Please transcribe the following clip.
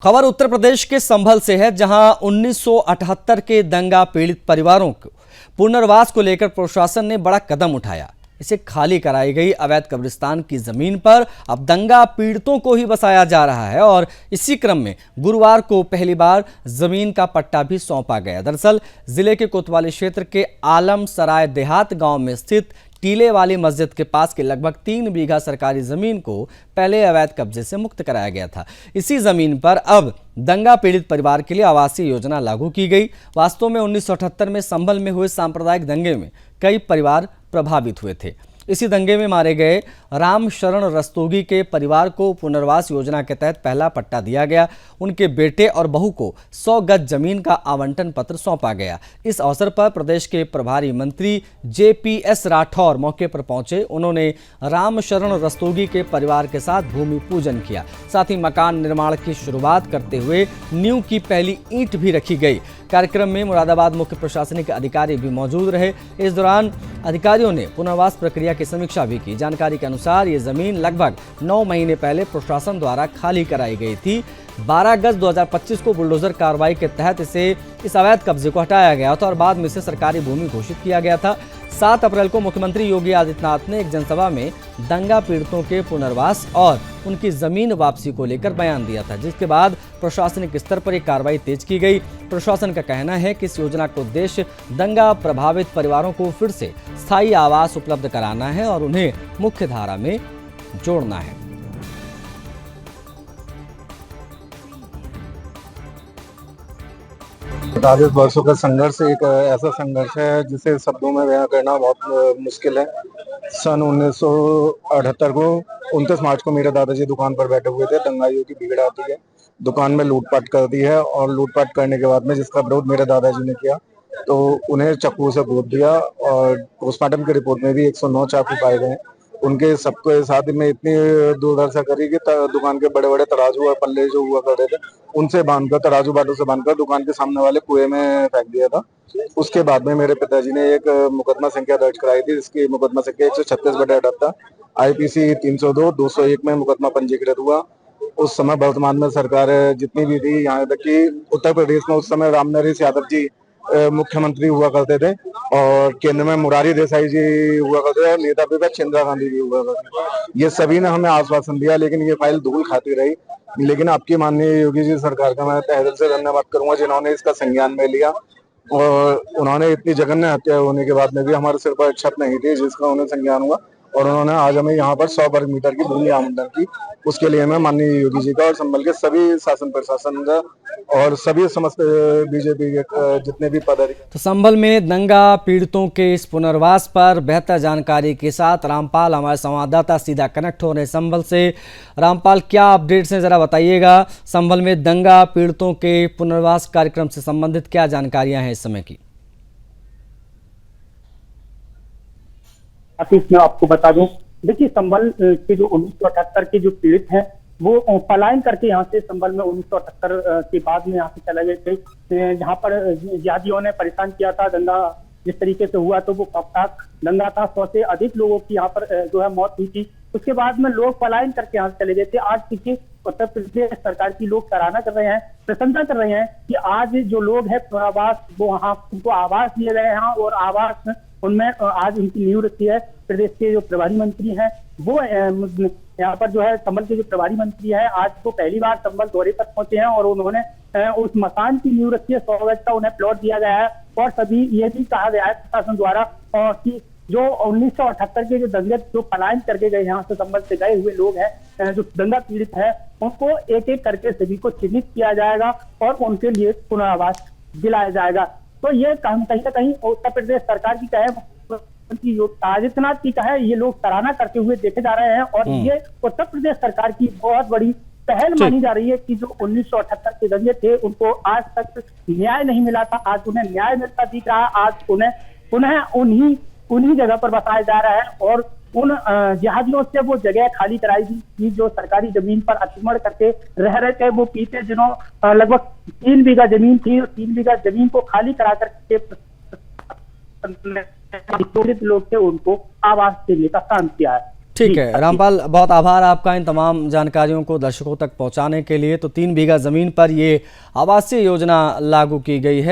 खबर उत्तर प्रदेश के संभल से है, जहां 1978 के दंगा पीड़ित परिवारों को पुनर्वास को लेकर प्रशासन ने बड़ा कदम उठाया। इसे खाली कराई गई अवैध कब्रिस्तान की जमीन पर अब दंगा पीड़ितों को ही बसाया जा रहा है और इसी क्रम में गुरुवार को पहली बार जमीन का पट्टा भी सौंपा गया। दरअसल जिले के कोतवाली क्षेत्र के आलम सराय देहात गांव में स्थित टीले वाली मस्जिद के पास के लगभग 3 बीघा सरकारी जमीन को पहले अवैध कब्जे से मुक्त कराया गया था। इसी जमीन पर अब दंगा पीड़ित परिवार के लिए आवासीय योजना लागू की गई। वास्तव में 1978 में संभल में हुए सांप्रदायिक दंगे में कई परिवार प्रभावित हुए थे। इसी दंगे में मारे गए राम शरण रस्तोगी के परिवार को पुनर्वास योजना के तहत पहला पट्टा दिया गया। उनके बेटे और बहू को 100 गज जमीन का आवंटन पत्र सौंपा गया। इस अवसर पर प्रदेश के प्रभारी मंत्री JPS राठौर मौके पर पहुंचे। उन्होंने राम शरण रस्तोगी के परिवार के साथ भूमि पूजन किया। साथ ही मकान निर्माण की शुरुआत करते हुए नींव की पहली ईंट भी रखी गई। कार्यक्रम में मुरादाबाद मुख्य प्रशासनिक अधिकारी भी मौजूद रहे। इस दौरान अधिकारियों ने पुनर्वास प्रक्रिया की समीक्षा भी की। जानकारी के अनुसार ये जमीन लगभग 9 महीने पहले प्रशासन द्वारा खाली कराई गई थी। 12 अगस्त 2025 को बुलडोजर कार्रवाई के तहत इस अवैध कब्जे को हटाया गया था और बाद में इसे सरकारी भूमि घोषित किया गया था। 7 अप्रैल को मुख्यमंत्री योगी आदित्यनाथ ने एक जनसभा में दंगा पीड़ितों के पुनर्वास और उनकी जमीन वापसी को लेकर बयान दिया था, जिसके बाद प्रशासनिक स्तर पर एक कार्रवाई तेज की गई। प्रशासन का कहना है कि इस योजना का उद्देश्य दंगा प्रभावित परिवारों को फिर से स्थायी आवास उपलब्ध कराना है और उन्हें मुख्य धारा में जोड़ना है। 40 वर्षों का संघर्ष एक ऐसा संघर्ष है जिसे शब्दों में बयां करना बहुत मुश्किल है। सन 1978 को 29 मार्च को मेरे दादाजी दुकान पर बैठे हुए थे। दंगाइयों की भीड़ आती है, दुकान में लूटपाट कर दी है और लूटपाट करने के बाद में जिसका विरोध मेरे दादाजी ने किया तो उन्हें चाकू से गोद दिया और पोस्टमार्टम की रिपोर्ट में भी 109 चाकू पाए गए। उनके सबके साथ में इतनी दुर्दशा करी कि दुकान के बड़े बड़े तराजू और पल्ले जो हुआ करते थे उनसे बांधकर, तराजू बाटों से बांधकर दुकान के सामने वाले कुएं में फेंक दिया था। उसके बाद में मेरे पिताजी ने एक मुकदमा संख्या दर्ज कराई थी, जिसकी मुकदमा संख्या 136/78 IPC 302 201 में मुकदमा पंजीकृत हुआ। उस समय वर्तमान में सरकार जितनी भी थी, यहाँ तक कि उत्तर प्रदेश में उस समय राम नरेश यादव जी मुख्यमंत्री हुआ करते थे और केंद्र में मुरारी देसाई जी हुआ करते थे, नेता विपक्ष इंदिरा गांधी जी हुआ करते थे। ये सभी ने हमें आश्वासन दिया, लेकिन ये फाइल धूल खाती रही। लेकिन आपकी माननीय योगी जी सरकार का मैं तहे दिल से धन्यवाद करूंगा, जिन्होंने इसका संज्ञान में लिया और उन्होंने इतनी जघन्य हत्या होने के बाद में भी हमारे सिर पर छत नहीं थी जिसका उन्हें संज्ञान हुआ और उन्होंने आज हमें यहाँ पर 100 वर्ग मीटर की भूमि आवंटन की। उसके लिए मैं माननीय योगी जी का और संभल के सभी शासन प्रशासन का और सभी समस्त BJP के जितने भी पदाधिकारी। तो संभल में दंगा पीड़ितों के इस पुनर्वास पर बेहतर जानकारी के साथ रामपाल हमारे संवाददाता सीधा कनेक्ट हो रहे हैं संभल से। रामपाल, क्या अपडेट्स हैं, जरा बताइएगा। संभल में दंगा पीड़ितों के पुनर्वास कार्यक्रम से संबंधित क्या जानकारियां हैं इस समय की? मैं आपको बता दूं, देखिए संभल के जो 1978 के जो पीड़ित हैं वो पलायन करके यहाँ से संभल में 1978 के बाद में यहाँ से चले गए थे। जहाँ पर जिहादियों ने परेशान किया था, दंगा जिस तरीके से हुआ तो वो खौफनाक दंगा था। 100 से अधिक लोगों की यहाँ पर जो है मौत हुई थी। उसके बाद में लोग पलायन करके यहाँ से चले गए थे। आज देखिए उत्तर प्रदेश सरकार की लोग सराहना कर रहे हैं, प्रशंसा कर रहे हैं कि आज जो लोग हैं पुनर्वास वो वहाँ उनको आवास दिए गए हैं और आवास उनमें आज उनकी नींव रखी है। प्रदेश के जो प्रभारी मंत्री हैं वो यहाँ पर जो है संभल के जो प्रभारी मंत्री है आज तो पहली बार संभल दौरे पर पहुंचे हैं और उन्होंने उस मकान की नींव रखी है। 100 गज का उन्हें प्लॉट दिया गया है और सभी ये भी कहा गया है प्रशासन द्वारा कि जो 1978 के जो दंगे जो पलायन करके गए यहाँ से संभल से गए हुए लोग हैं, जो दंगा पीड़ित है, उनको एक एक करके सभी को चिन्हित किया जाएगा और उनके लिए पुनर्वास दिलाया जाएगा। तो ये कहीं ना कहीं उत्तर प्रदेश सरकार की कहे, उनकी आदित्यनाथ की कहे, ये लोग सराहना करते हुए देखे जा रहे हैं और ये उत्तर प्रदेश सरकार की बहुत बड़ी पहल मानी जा रही है कि जो 1978 के दंगे थे उनको आज तक न्याय नहीं मिला था, आज उन्हें न्याय मिलता दिख रहा है। आज उन्हें पुनः उन्हीं जगह पर बसाया जा रहा है और उन जिहादियों से वो जगह खाली कराई थी जो सरकारी जमीन पर अतिक्रमण करके रह रहे थे। वो पीछे जिन्हों लगभग 3 बीघा जमीन थी, 3 बीघा जमीन को खाली करा करके पीड़ित लोग थे उनको आवास देने का काम किया है। ठीक जी, है रामपाल, बहुत आभार आपका इन तमाम जानकारियों को दर्शकों तक पहुंचाने के लिए। तो 3 बीघा जमीन पर ये आवासीय योजना लागू की गई है।